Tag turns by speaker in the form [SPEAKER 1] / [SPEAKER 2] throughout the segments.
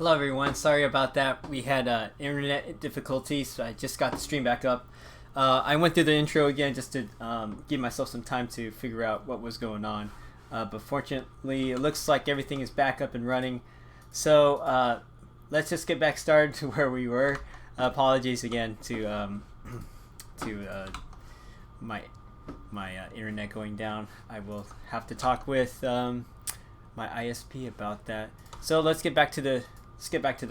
[SPEAKER 1] Hello everyone, sorry about that. We had internet difficulties, so I just got the stream back up. I went through the intro again just to give myself some time to figure out what was going on. But fortunately, it looks like everything is back up and running. So let's just get back started to where we were. Apologies again to my internet going down. I will have to talk with my ISP about that. So let's get back to the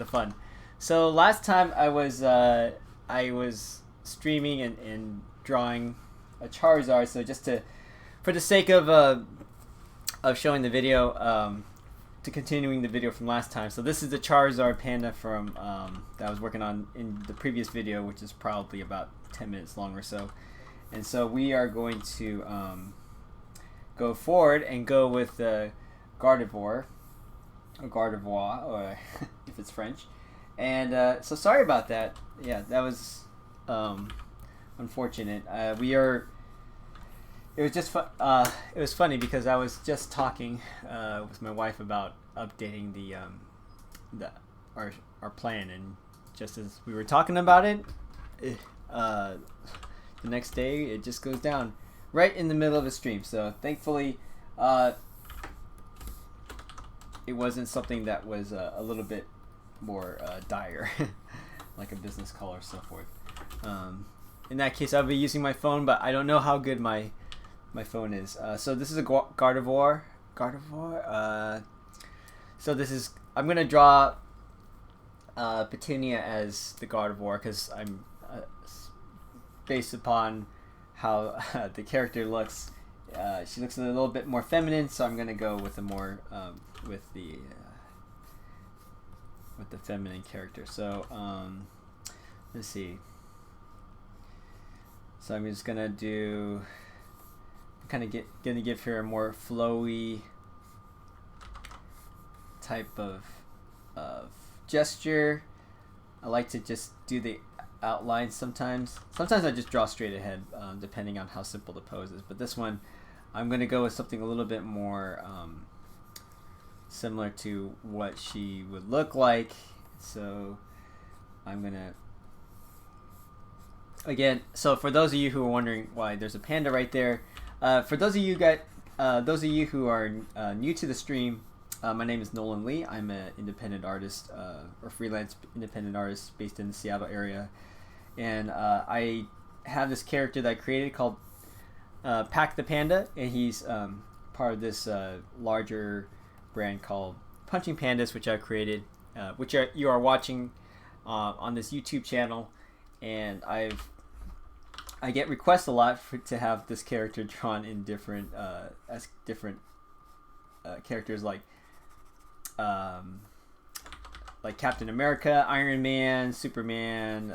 [SPEAKER 1] fun. So last time I was streaming and drawing a Charizard. So just for the sake of showing the video, to continuing the video from last time. So this is the Charizard Panda from that I was working on in the previous video, which is probably about 10 minutes long or so. And so we are going to go forward and go with Gardevoir, or Gardevoir, or if it's French. And so sorry about that. Yeah, that was unfortunate. It was just it was funny because I was just talking with my wife about updating our plan, and just as we were talking about it, the next day it just goes down right in the middle of a stream. So thankfully, it wasn't something that was a little bit more dire, like a business call or so forth. In that case, I'll be using my phone, but I don't know how good my phone is. So this is a Gardevoir. So this is, I'm gonna draw Petunia as the Gardevoir because I'm based upon how the character looks. She looks a little bit more feminine, so I'm gonna go with a more with the feminine character. So let's see. So I'm just gonna do. Kind of gonna give her a more flowy type of gesture. I like to just do the outlines sometimes. Sometimes I just draw straight ahead, depending on how simple the pose is. But this one, I'm gonna go with something a little bit more similar to what she would look like. So I'm gonna. Again, so for those of you who are wondering why there's a panda right there. For those of you who are new to the stream, my name is Nolan Lee. I'm an independent artist, or freelance independent artist based in the Seattle area, and I have this character that I created called Pack the Panda, and he's part of this larger brand called Punching Pandas, which I created, which you are watching on this YouTube channel, and I get requests a lot to have this character drawn in different as different characters like Captain America, Iron Man, Superman,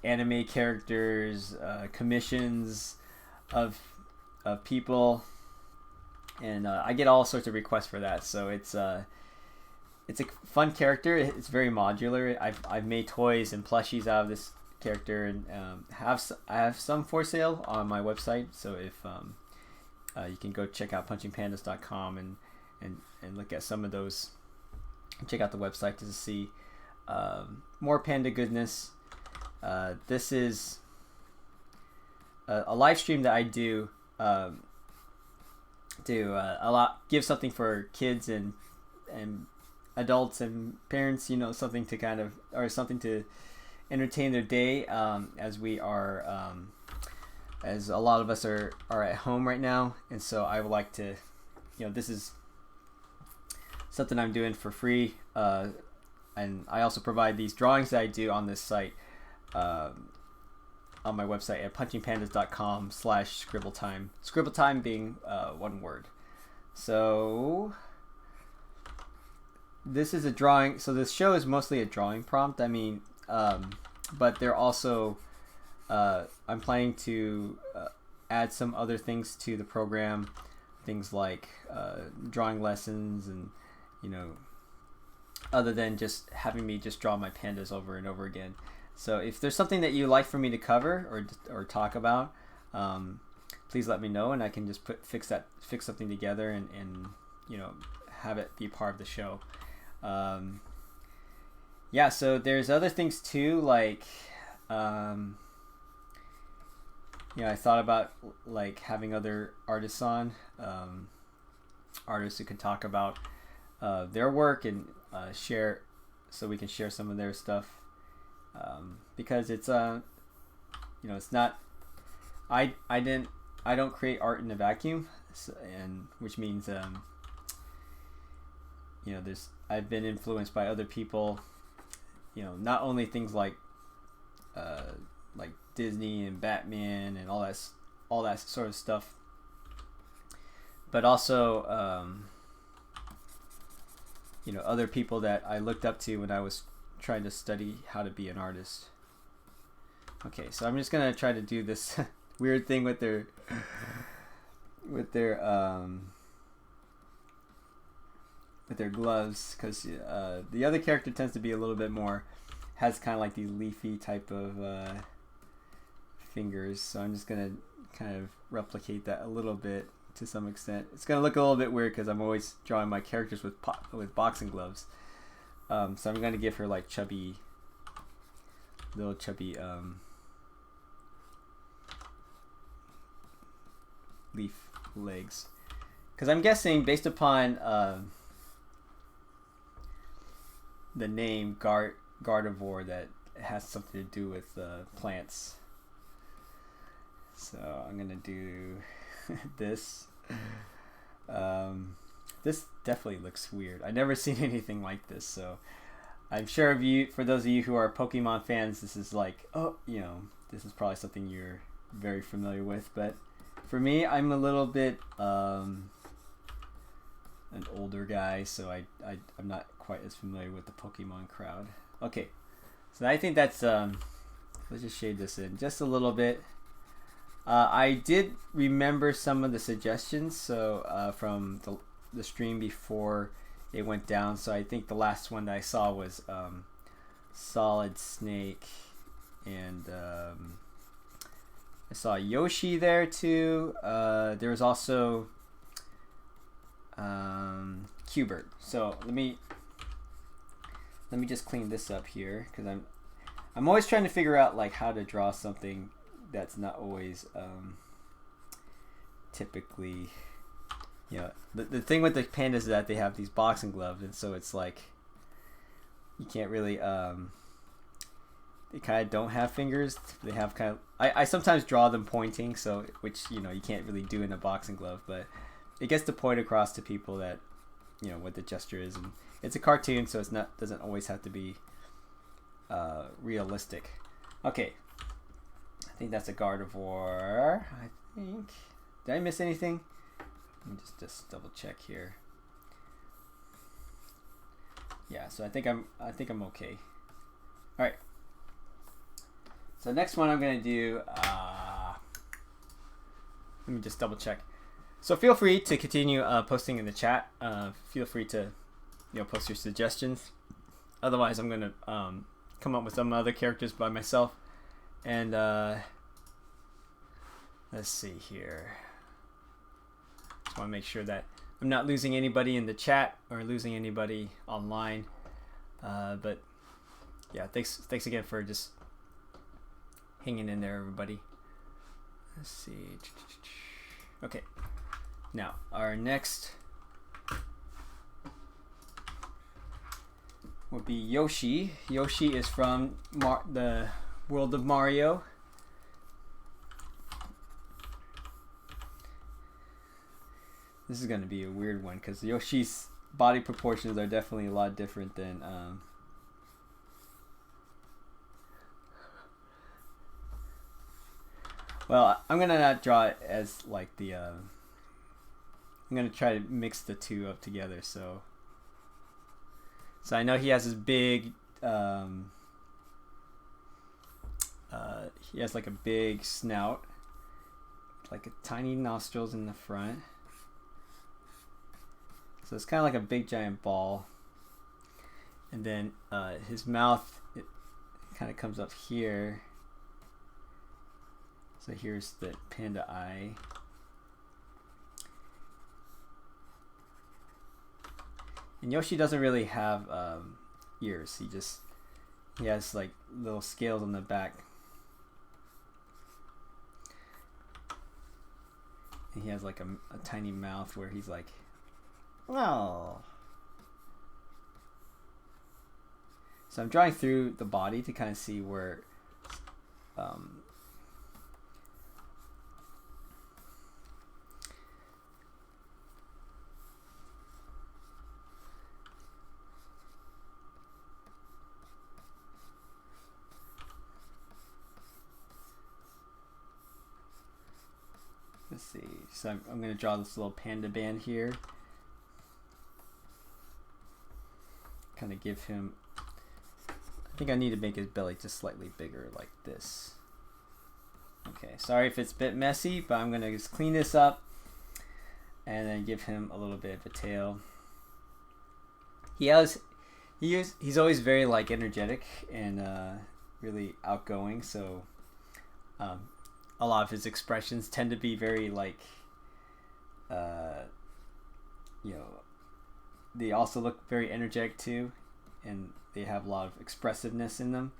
[SPEAKER 1] anime characters, commissions of people, and I get all sorts of requests for that. So it's a fun character. It's very modular. I've made toys and plushies out of this character, and I have some for sale on my website. So if you can go check out punchingpandas.com and look at some of those. Check out the website to see more panda goodness. This is a live stream that I do a lot. Give something for kids and adults and parents. Something to kind of, or something to entertain their day, as we are as a lot of us are at home right now. And so I would like to, this is something I'm doing for free, and I also provide these drawings that I do on this site, on my website at punchingpandas.com/scribbletime, scribbletime being one word. So this is a drawing, so this show is mostly a drawing prompt. I mean, but they're also, I'm planning to add some other things to the program, things like drawing lessons, and other than just having me just draw my pandas over and over again. So if there's something that you like for me to cover or talk about, please let me know, and I can just fix something together and have it be part of the show. Yeah, so there's other things too, like I thought about like having other artists on, artists who can talk about their work and share, so we can share some of their stuff, because it's it's not, I don't create art in a vacuum, and which means I've been influenced by other people, not only things like Disney and Batman and all that sort of stuff, but also other people that I looked up to when I was trying to study how to be an artist. Okay, so I'm just gonna try to do this weird thing with with their gloves, because the other character tends to be a little bit more, has kind of like these leafy type of fingers. So I'm just gonna kind of replicate that a little bit to some extent. It's gonna look a little bit weird because I'm always drawing my characters with boxing gloves. So I'm gonna give her like little chubby leaf legs, because I'm guessing based upon the name Gardevoir that has something to do with plants. So I'm gonna do this. This definitely looks weird. I've never seen anything like this, so I'm sure for those of you who are Pokemon fans, this is like, oh, you know, this is probably something you're very familiar with. But for me, I'm a little bit an older guy, so I'm not quite as familiar with the Pokemon crowd. Okay, so I think that's let's just shade this in just a little bit. I did remember some of the suggestions, so from the stream before it went down. So I think the last one that I saw was Solid Snake, and I saw Yoshi there too. There was also Qbert. So let me just clean this up here, because I'm always trying to figure out like how to draw something that's not always typically, you know, the thing with the pandas is that they have these boxing gloves, and so it's like you can't really they kind of don't have fingers. They have kind of, I sometimes draw them pointing, so which, you know, you can't really do in a boxing glove, but it gets to point across to people that, you know, what the gesture is. And it's a cartoon, so it's not, doesn't always have to be realistic. Okay, I think that's a Gardevoir. I think, did I miss anything? Let me just double check here. Yeah, so I think I'm okay. All right. So next one I'm gonna do. Let me just double check. So feel free to continue posting in the chat. Feel free to, you know, post your suggestions. Otherwise, I'm gonna come up with some other characters by myself. And let's see here. Just want to make sure that I'm not losing anybody in the chat or losing anybody online. But yeah, thanks again for just hanging in there, everybody. Let's see. Okay. Now, our next would be Yoshi. Yoshi is from the world of Mario. This is going to be a weird one because Yoshi's body proportions are definitely a lot different than well, I'm gonna not draw it as like the I'm gonna try to mix the two up together. So I know he has this big he has like a big snout, like a tiny nostrils in the front. So it's kind of like a big giant ball, and then his mouth, it kind of comes up here. So here's the panda eye. And Yoshi doesn't really have ears. He has like little scales on the back. And he has like a tiny mouth where he's like, oh. So I'm drawing through the body to kind of see where let's see. So I'm going to draw this little panda band here. Kind of give him, I think I need to make his belly just slightly bigger like this. Okay, sorry if it's a bit messy, but I'm going to just clean this up. and then give him a little bit of a tail. He's always very like energetic and really outgoing. So a lot of his expressions tend to be very like you know, they also look very energetic too, and they have a lot of expressiveness in them.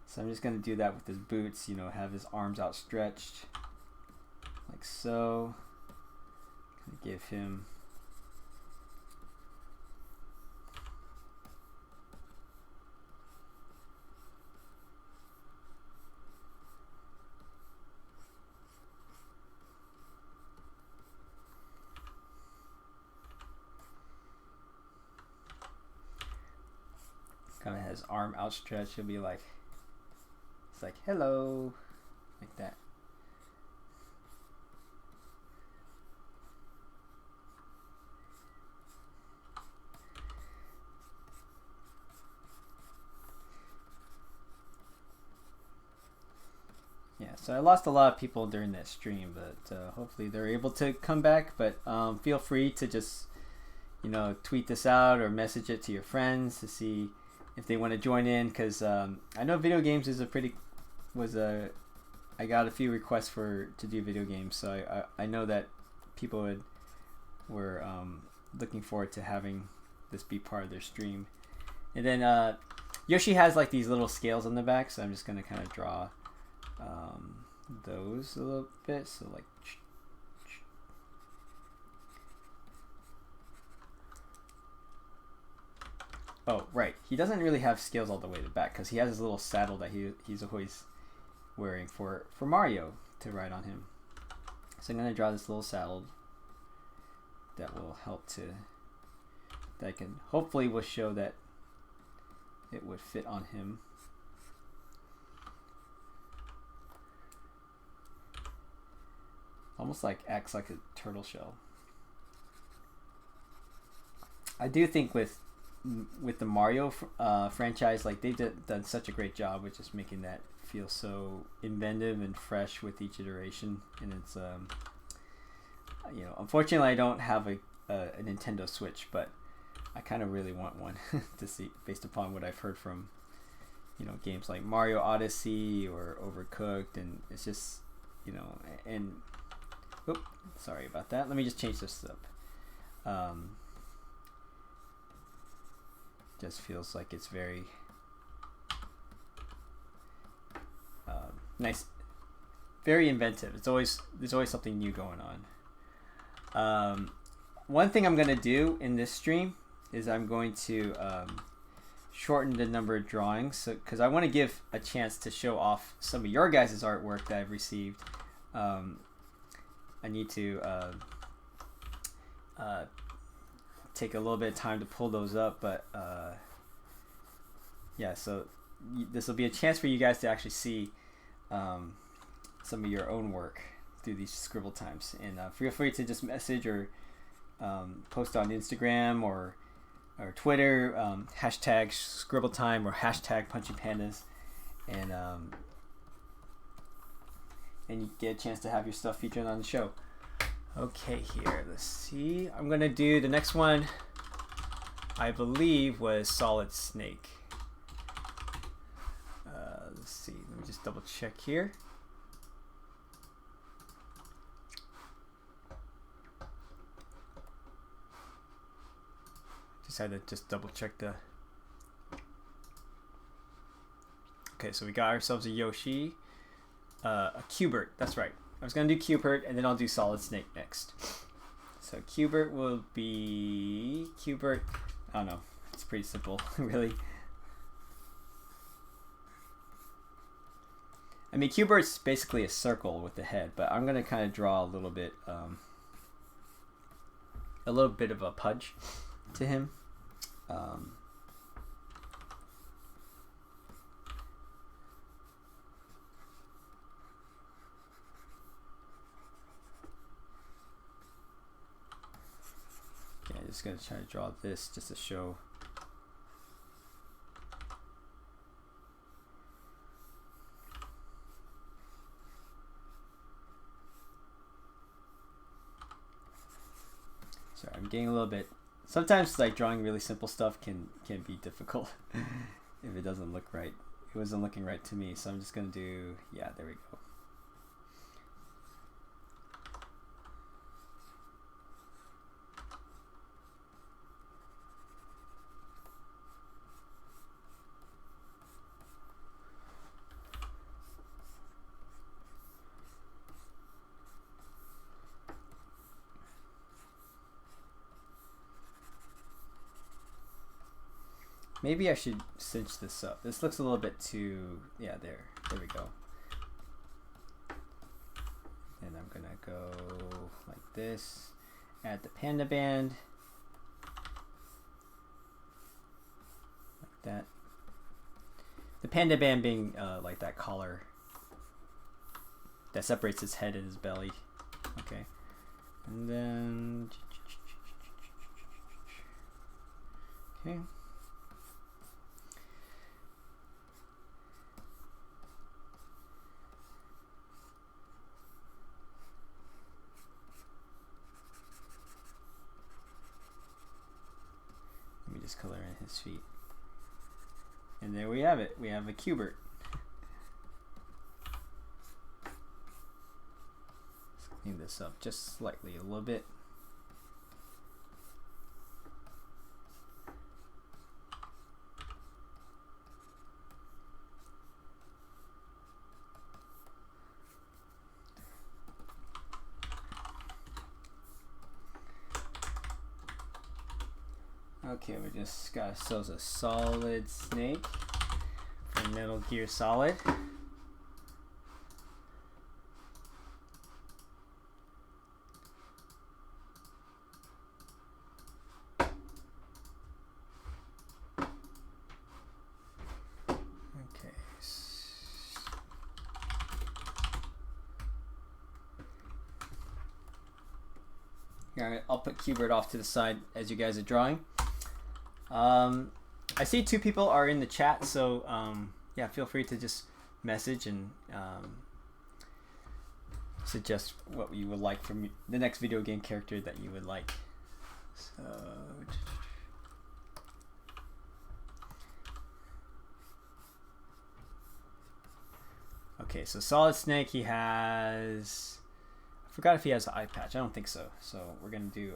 [SPEAKER 1] So I'm just going to do that with his boots, you know, have his arms outstretched like so. Give him kind of has arm outstretched. He'll be like, it's like hello, like that. Yeah, so I lost a lot of people during that stream, but hopefully they're able to come back. But feel free to just, you know, tweet this out or message it to your friends to see if they want to join in, because I know video games is I got a few requests to do video games, so I know that people were looking forward to having this be part of their stream. And then Yoshi has like these little scales on the back, so I'm just gonna kind of draw those a little bit. So like, oh right, he doesn't really have scales all the way to the back because he has his little saddle that he's always wearing for Mario to ride on him. So I'm gonna draw this little saddle that will help that can hopefully will show that it would fit on him. Almost like acts like a turtle shell. I do think with the Mario franchise, like they've done such a great job with just making that feel so inventive and fresh with each iteration. And it's you know, unfortunately I don't have a Nintendo Switch, but I kind of really want one to see, based upon what I've heard from, you know, games like Mario Odyssey or Overcooked, and it's just, you know, and oops, sorry about that. Let me just change this up. Just feels like it's very nice, very inventive. There's always something new going on. One thing I'm gonna do in this stream is I'm going to shorten the number of drawings, so because I want to give a chance to show off some of your guys' artwork that I've received. I need to take a little bit of time to pull those up, but yeah, so this will be a chance for you guys to actually see some of your own work through these Scribble times, and feel free to just message or post on Instagram or Twitter, hashtag Scribble time or hashtag Punching Pandas, and you get a chance to have your stuff featured on the show. Okay, here, let's see. I'm gonna do the next one. I believe was Solid Snake. Let's see. Let me just double check here. Just had to just double check the. Okay, so we got ourselves a Yoshi, a Qbert. That's right. I was gonna do Qbert, and then I'll do Solid Snake next. So Qbert will be Qbert. I don't know. It's pretty simple, really. I mean, Qbert's basically a circle with the head, but I'm gonna kind of draw a little bit of a pudge to him. Okay, I'm just gonna try to draw this just to show. Sorry, I'm getting a little bit. Sometimes like drawing really simple stuff can be difficult if it doesn't look right. It wasn't looking right to me, so I'm just gonna do, yeah, there we go. Maybe I should cinch this up. This looks a little bit too, yeah, there we go. And I'm gonna go like this, add the panda band, like that. The panda band being like that collar that separates his head and his belly. Okay, and then, okay. Just color in his feet, and there we have it. We have a Qbert. Let's clean this up just slightly, a little bit. Okay, we just got ourselves a solid snake from Metal Gear Solid. Okay. Yeah, I'll put Qbert off to the side as you guys are drawing. I see 2 people are in the chat, so yeah, feel free to just message and suggest what you would like from the next video game character that you would like. So, okay, so Solid Snake, he has, I forgot if he has an eye patch. I don't think so. So we're gonna do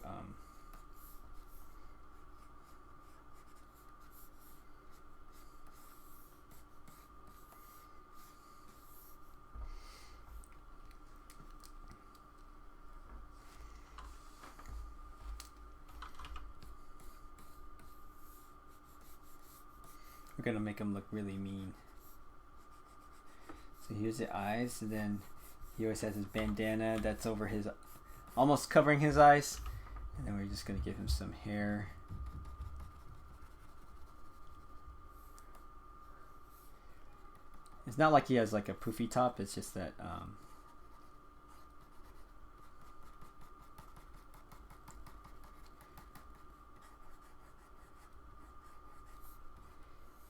[SPEAKER 1] we're gonna make him look really mean. So here's the eyes, and then he always has his bandana that's over his, almost covering his eyes. And then we're just gonna give him some hair. It's not like he has like a poofy top, it's just that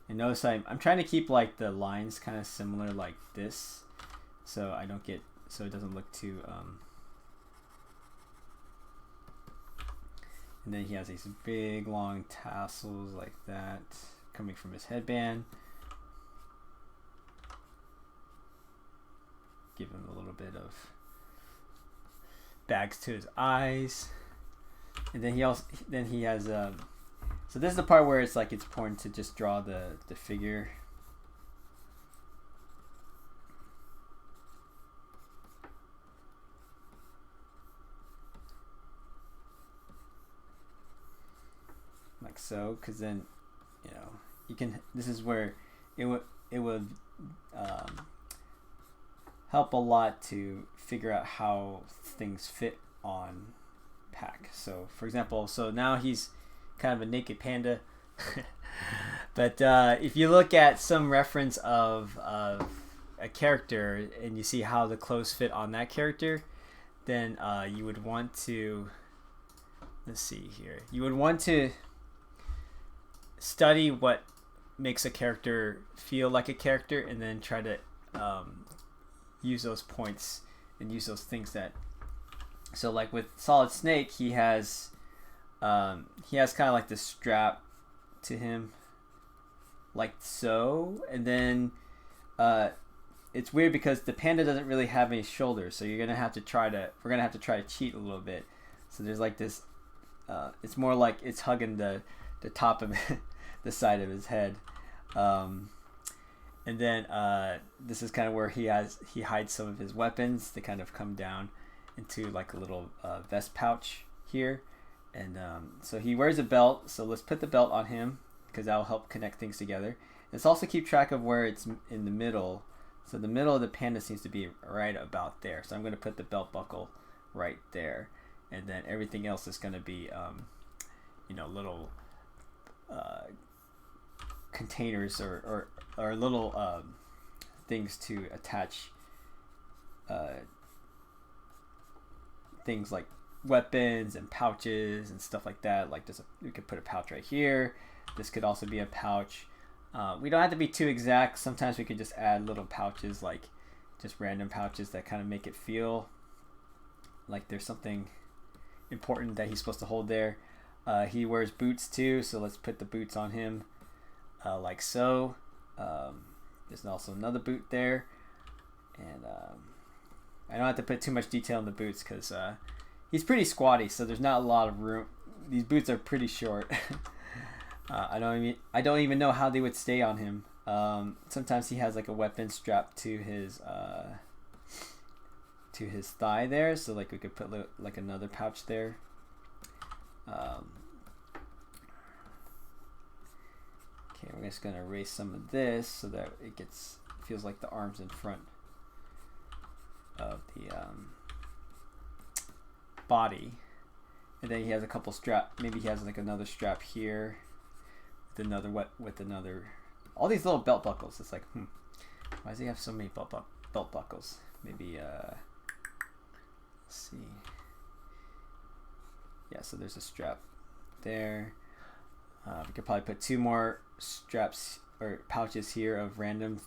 [SPEAKER 1] and notice I'm trying to keep like the lines kind of similar like this, so I don't get, so it doesn't look too and then he has these big long tassels like that coming from his headband. Give him a little bit of bags to his eyes, and then he has so this is the part where it's like it's important to just draw the figure. Like so, because then, you know, you can, this is where it would help a lot to figure out how things fit on pack. So for example, so now he's kind of a naked panda. But if you look at some reference of a character and you see how the clothes fit on that character, then you would want to, let's see here, you would want to study what makes a character feel like a character, and then try to use those points and use those things that, so like with Solid Snake, he has he has kind of like this strap to him, like so, and then it's weird because the panda doesn't really have any shoulders, so we're gonna have to try to cheat a little bit. So there's like this, it's more like it's hugging the top of the side of his head, and then this is kind of where he hides some of his weapons. They kind of come down into like a little vest pouch here, and so he wears a belt. So let's put the belt on him because that will help connect things together. Let's also keep track of where it's in the middle. So the middle of the panda seems to be right about there. So I'm going to put the belt buckle right there. And then everything else is going to be, little containers or little things to attach things like weapons and pouches and stuff like that. Like this, we could put a pouch right here. This could also be a pouch. We don't have to be too exact. Sometimes we could just add little pouches, like just random pouches that kind of make it feel like there's something important that he's supposed to hold there. He wears boots too, so let's put the boots on him like so. There's also another boot there, and I don't have to put too much detail in the boots because he's pretty squatty, so there's not a lot of room. These boots are pretty short. I don't even know how they would stay on him. Sometimes he has like a weapon strapped to his thigh there, so like we could put like another pouch there. Okay, we're just gonna erase some of this so that it feels like the arms in front of the body, and then he has a couple maybe he has like another strap here. With another, all these little belt buckles. It's like, why does he have so many belt buckles? Maybe, let's see. Yeah, so there's a strap there. We could probably put 2 more straps or pouches here of random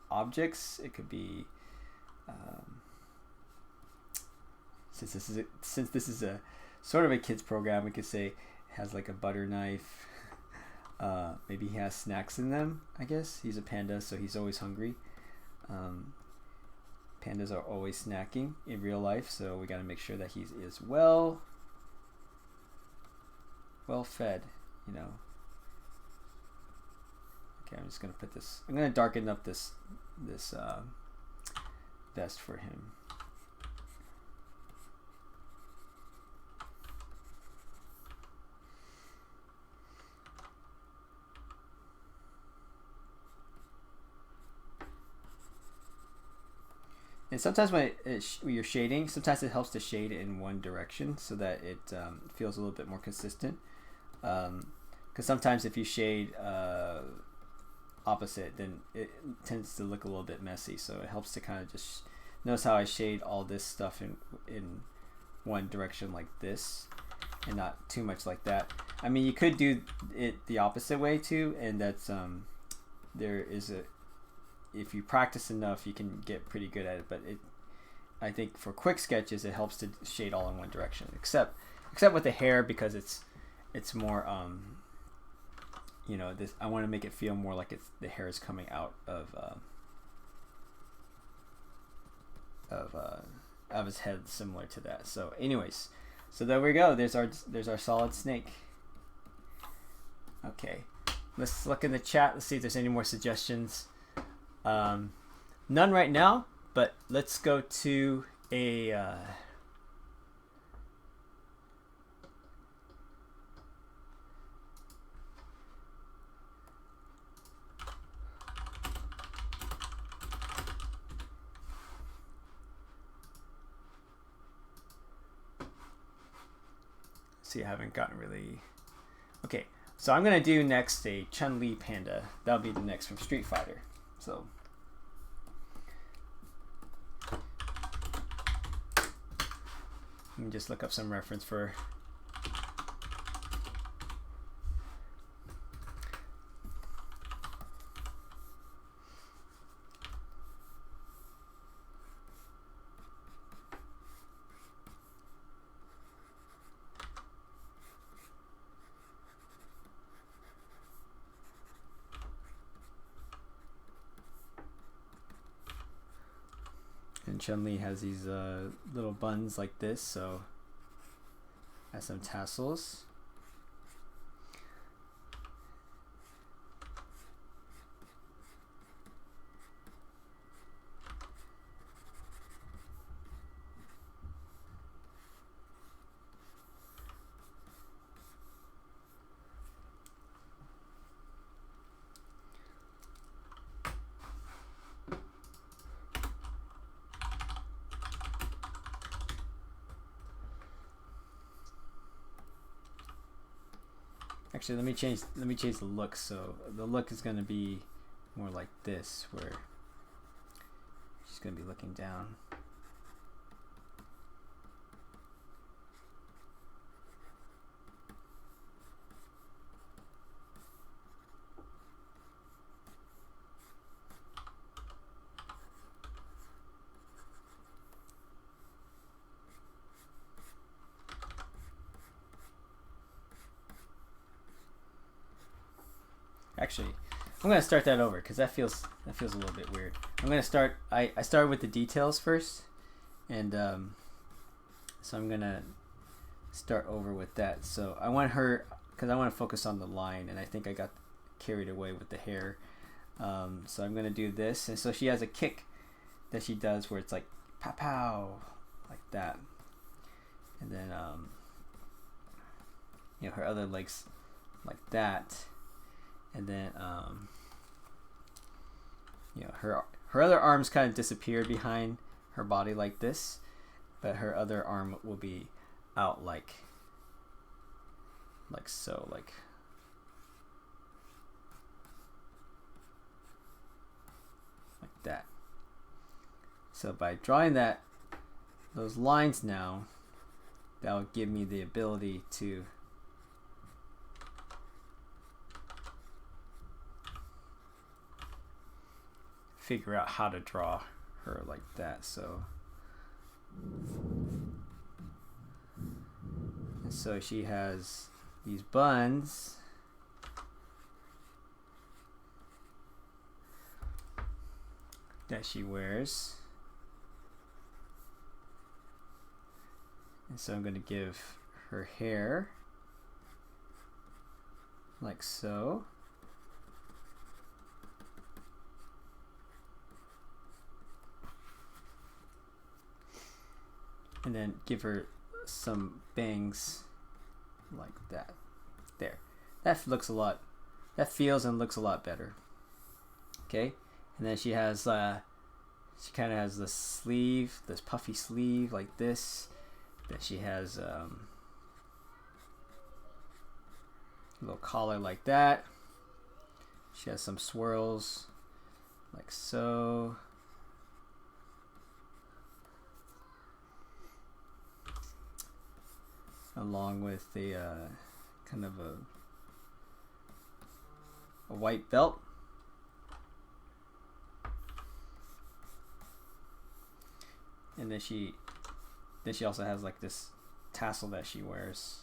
[SPEAKER 1] objects. It could be, since this is a sort of a kids program, we could say it has like a butter knife. Maybe he has snacks in them, I guess. He's a panda, so he's always hungry. Pandas are always snacking in real life, so we got to make sure that he is well fed, Okay, I'm just going to put this... I'm going to darken up this vest for him. And sometimes when you're shading, sometimes it helps to shade in one direction so that it feels a little bit more consistent. Because sometimes if you shade opposite, then it tends to look a little bit messy. So it helps to kind of just notice how I shade all this stuff in one direction like this, and not too much like that. I mean, you could do it the opposite way too, and that's if you practice enough, you can get pretty good at it. But I think for quick sketches, it helps to shade all in one direction, except with the hair, because it's more this. I want to make it feel more like the hair is coming out of his head, similar to that. So, anyways, so there we go. There's our solid snake. Okay, let's look in the chat. Let's see if there's any more suggestions. None right now, but let's go to a see, I haven't gotten really... Okay, so I'm gonna do next a Chun-Li Panda. That'll be the next from Street Fighter. So let me just look up some reference for... And Chun-Li has these little buns like this, so has some tassels. Actually, let me change the look. So the look is going to be more like this, where she's going to be looking down. Actually, I'm gonna start that over because that feels a little bit weird. I'm gonna start. I started with the details first, and so I'm gonna start over with that. So I want her, because I want to focus on the line, and I think I got carried away with the hair. So I'm gonna do this, and so she has a kick that she does where it's like pow pow, like that, and then you know, her other legs like that. And then, you know, her other arms kind of disappeared behind her body like this, but her other arm will be out like so, like that. So by drawing those lines now, that will give me the ability to figure out how to draw her like that. So and so she has these buns that she wears, and so I'm going to give her hair like so. And then give her some bangs like that. There. That looks a lot, that feels and looks a lot better. Okay? And then she has, she kind of has this sleeve, this puffy sleeve like this. Then she has a little collar like that. She has some swirls like so. Along with a kind of a white belt. And then she also has like this tassel that she wears.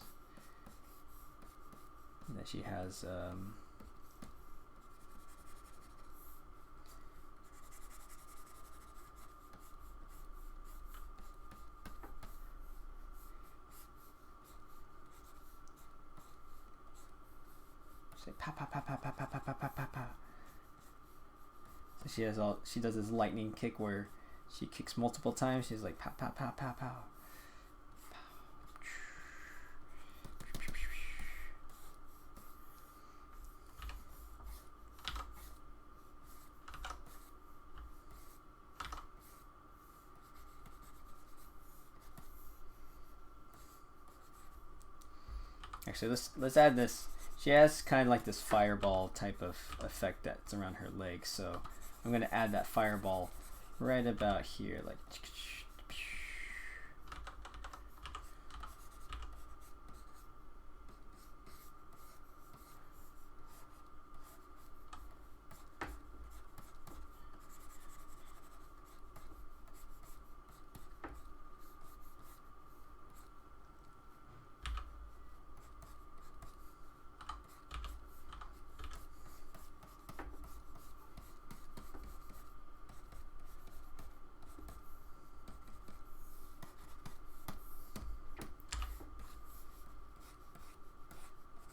[SPEAKER 1] And then she has pow pow pow pow pow pow pow pow pow pow pow. So she does this lightning kick where she kicks multiple times. She's like pow pow pow pow pow. Actually, let's add this. She has kind of like this fireball type of effect that's around her legs, so I'm going to add that fireball right about here, like.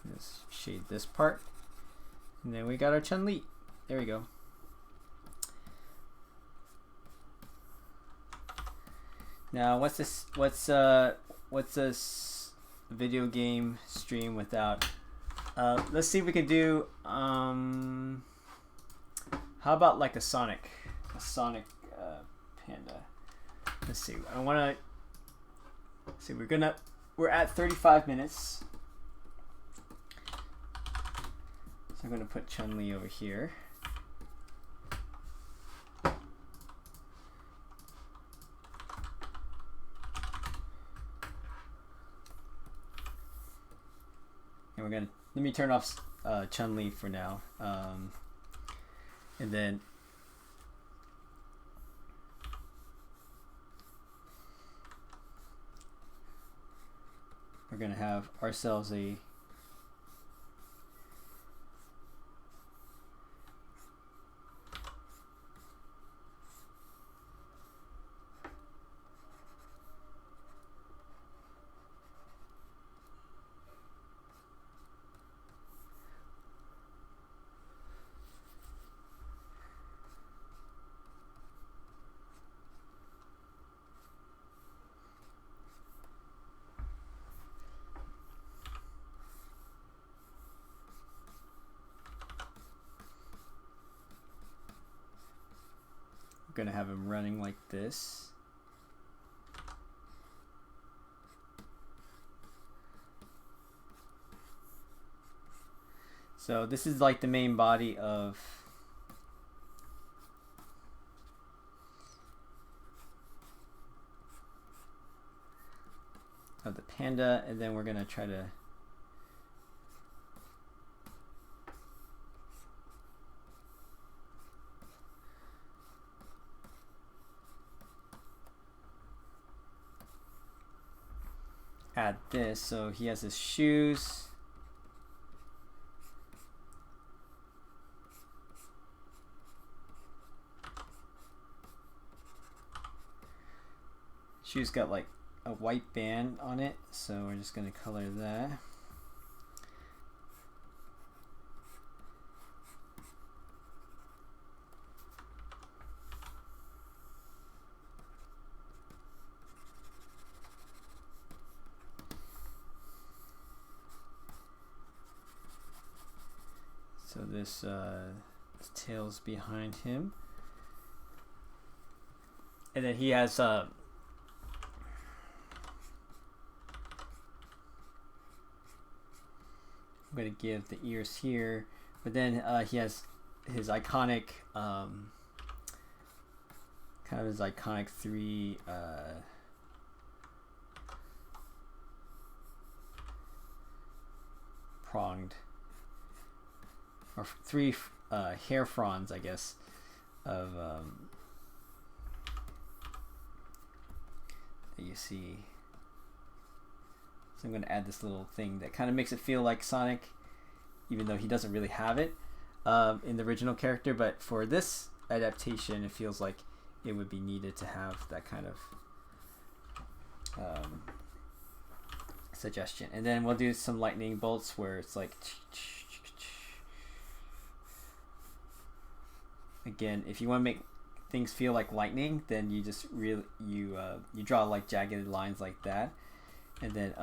[SPEAKER 1] Let's shade this part. And then we got our Chun-Li. There we go. Now, what's this video game stream without? Let's see if we can do. How about like a Sonic Panda? Let's see. I want to see. We're at 35 minutes. So I'm gonna put Chun-Li over here. And we're gonna, let me turn off Chun-Li for now, and then we're gonna have ourselves a we're gonna have him running like this. So this is like the main body of the panda, and then we're gonna try to add this. So he has his shoes. Shoes got like a white band on it, so we're just going to color that. So this tail's behind him, and then he has I'm going to give the ears here, but then he has his iconic kind of his iconic three pronged or three hair fronds, I guess, of that you see. So I'm going to add this little thing that kind of makes it feel like Sonic, even though he doesn't really have it in the original character. But for this adaptation, it feels like it would be needed to have that kind of suggestion. And then we'll do some lightning bolts where it's like, again, if you want to make things feel like lightning, then you just really you draw like jagged lines like that. And then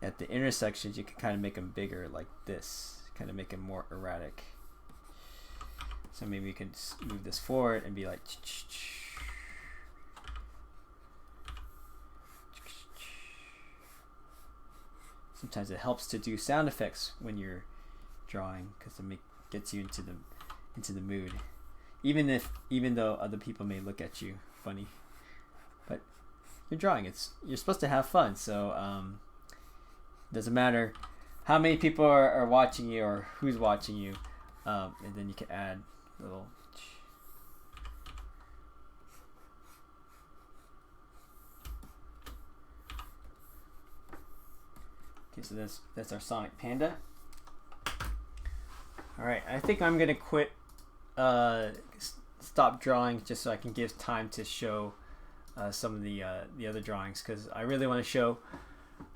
[SPEAKER 1] at the intersections, you can kind of make them bigger like this, kind of make them more erratic. So maybe you can move this forward and be like, sometimes it helps to do sound effects when you're drawing, because it gets you into the mood, even though other people may look at you funny. But you're drawing. You're supposed to have fun, so doesn't matter how many people are watching you or who's watching you, and then you can add little. Okay, so that's our Sonic Panda. All right, I think I'm gonna quit, stop drawing just so I can give time to show some of the other drawings, because I really want to show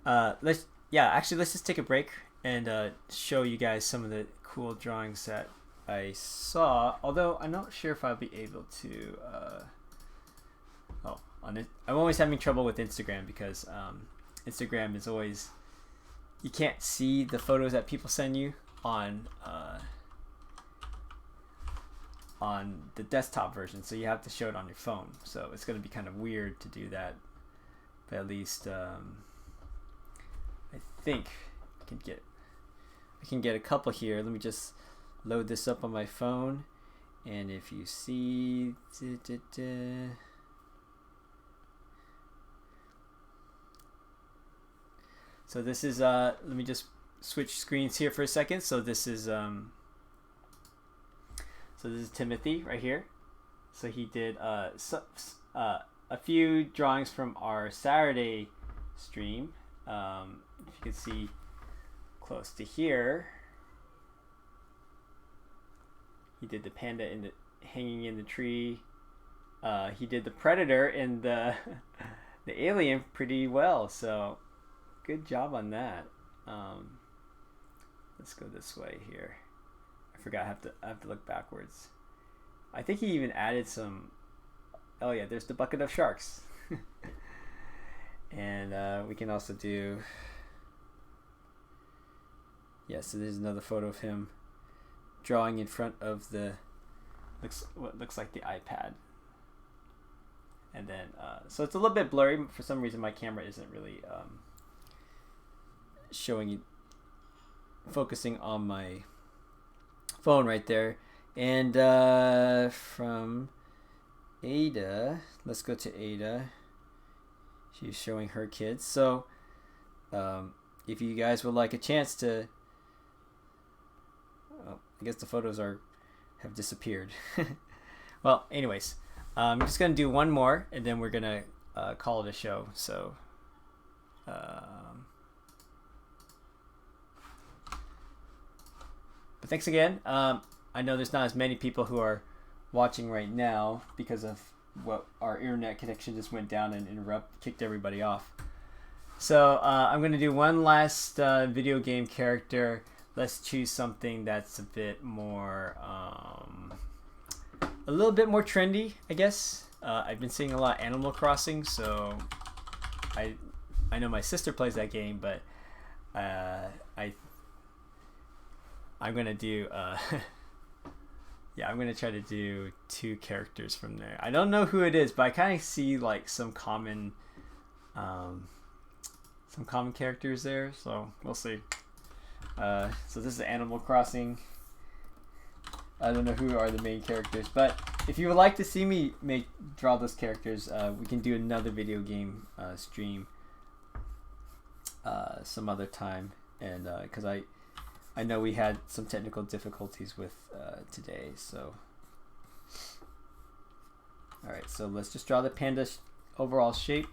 [SPEAKER 1] let's just take a break and show you guys some of the cool drawings that I saw. Although I'm not sure if I'll be able to. On it, I'm always having trouble with Instagram because Instagram is always, you can't see the photos that people send you on the desktop version, so you have to show it on your phone. So it's going to be kind of weird to do that, but at least I think I can get a couple here. Let me just load this up on my phone, and if you see. So this is let me just switch screens here for a second. So this is Timothy right here. So he did a few drawings from our Saturday stream. If you can see close to here, he did the panda hanging in the tree. He did the predator and the the alien pretty well. So good job on that. Let's go this way here. I forgot. I have to look backwards. I think he even added some. Oh yeah, there's the bucket of sharks. And we can also do. Yeah, so there's another photo of him drawing in front of what looks like the iPad. And then so it's a little bit blurry. For some reason, my camera isn't really focusing on my phone right there. And from Ada, let's go to Ada. She's showing her kids. So if you guys would like a chance to, I guess the photos have disappeared. Well, anyways, I'm just gonna do one more, and then we're gonna call it a show. So but thanks again. I know there's not as many people who are watching right now because of what our internet connection just went down and kicked everybody off. So I'm going to do one last video game character. Let's choose something that's a bit more, a little bit more trendy, I guess. I've been seeing a lot of Animal Crossing, so I know my sister plays that game, but I'm gonna do I'm gonna try to do two characters from there. I don't know who it is, but I kind of see like some common characters there, so we'll see. So this is Animal Crossing. I don't know who are the main characters, but if you would like to see me draw those characters, we can do another video game stream some other time, and because I know we had some technical difficulties with today, so alright, so let's just draw the panda overall shape.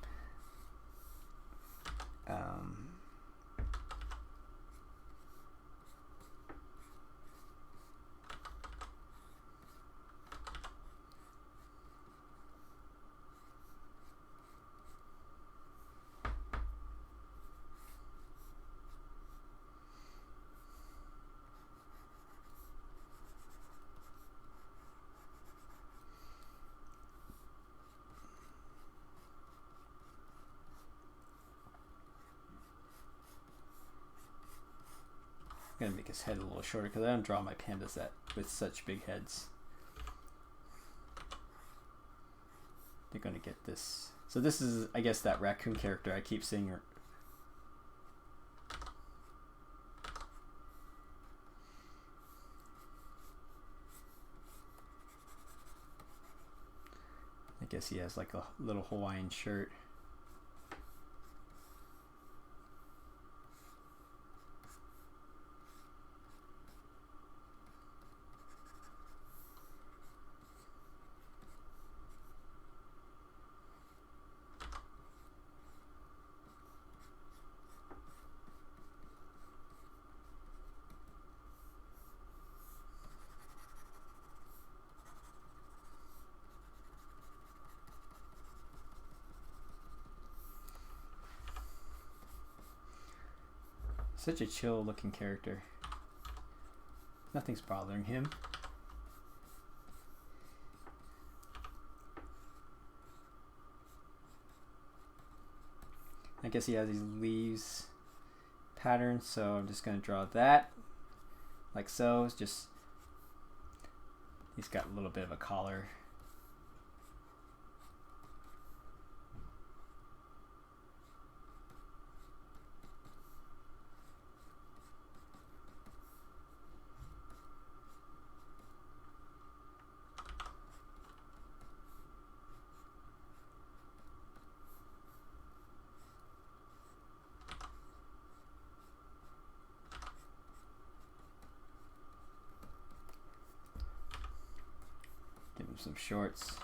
[SPEAKER 1] I'm gonna make his head a little shorter because I don't draw my pandas with such big heads. They're gonna get this. So this is, I guess, that raccoon character I keep seeing her. I guess he has like a little Hawaiian shirt. Such a chill looking character. Nothing's bothering him. I guess he has these leaves patterns, so I'm just going to draw that like so. It's just, he's got a little bit of a collar. Give him some shorts.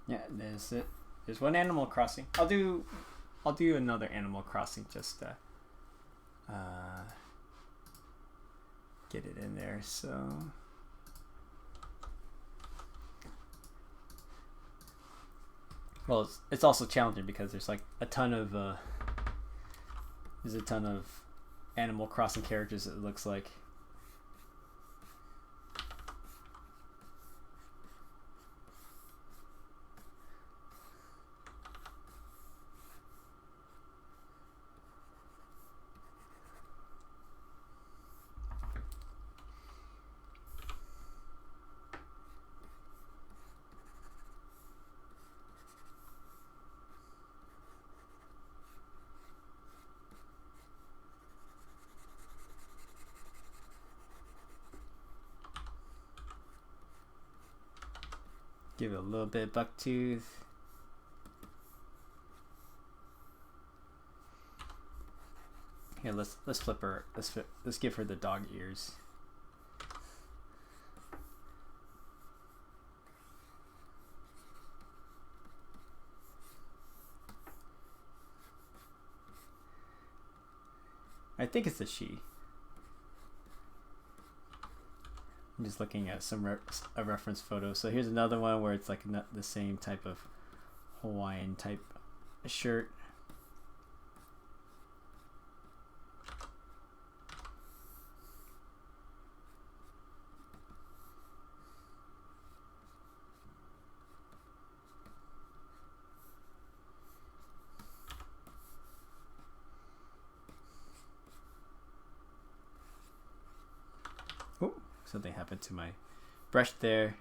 [SPEAKER 1] Yeah, there's it. There's one Animal Crossing. I'll do another Animal Crossing just get it in there. So well, it's also challenging because there's like a ton of Animal Crossing characters, it looks like. Give it a little bit of buck tooth. Here, let's flip her. Let's give her the dog ears. I think it's a she. I'm just looking at some a reference photo. So here's another one where it's like not the same type of Hawaiian type shirt. Oh, something happened to my brush there.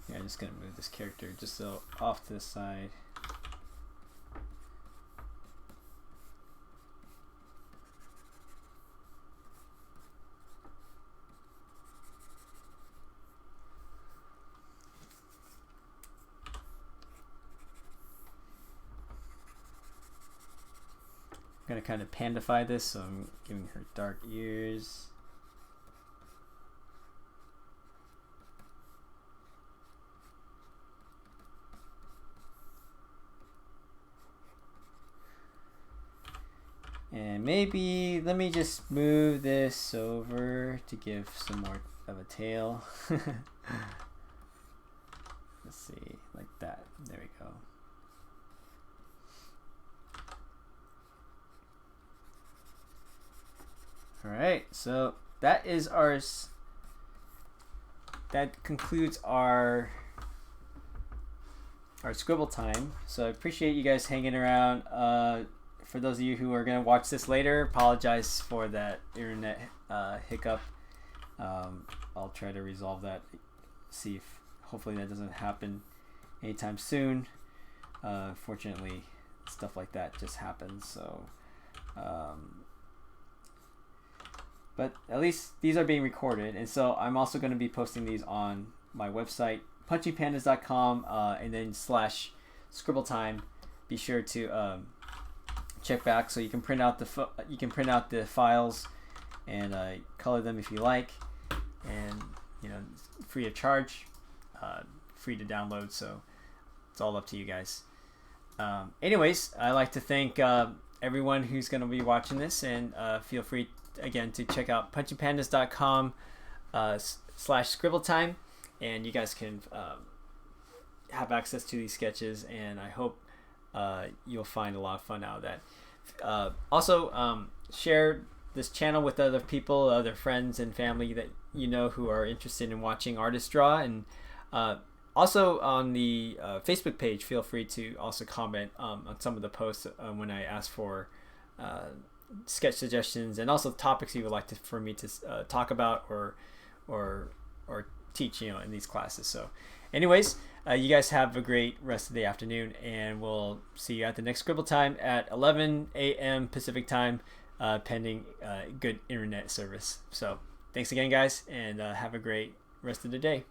[SPEAKER 1] Yeah, I'm just gonna move this character just so off to the side. I'm gonna kind of pandify this, so I'm giving her dark ears. And maybe let me just move this over to give some more of a tail. Let's see, like that. There we go. All right, so that is ours. That concludes our Scribble time. So I appreciate you guys hanging around. For those of you who are going to watch this later, apologize for that internet hiccup. I'll try to resolve that. See if hopefully that doesn't happen anytime soon. Fortunately, stuff like that just happens. So but at least these are being recorded, and so I'm also going to be posting these on my website, punchingpandas.com, and then /Scribble time. Be sure to check back so you can print out the files and color them if you like, and free of charge, free to download. So it's all up to you guys. Anyways, I'd like to thank everyone who's going to be watching this, and feel free again to check out punchingpandas.com /Scribble time, and you guys can have access to these sketches, and I hope you'll find a lot of fun out of that. Also, share this channel with other people, other friends and family that who are interested in watching artists draw, and also on the Facebook page, feel free to also comment on some of the posts when I ask for sketch suggestions, and also topics you would like for me to talk about or teach in these classes. So anyways, you guys have a great rest of the afternoon, and we'll see you at the next Scribble time at 11 a.m. Pacific time, pending good internet service. So thanks again, guys, and have a great rest of the day.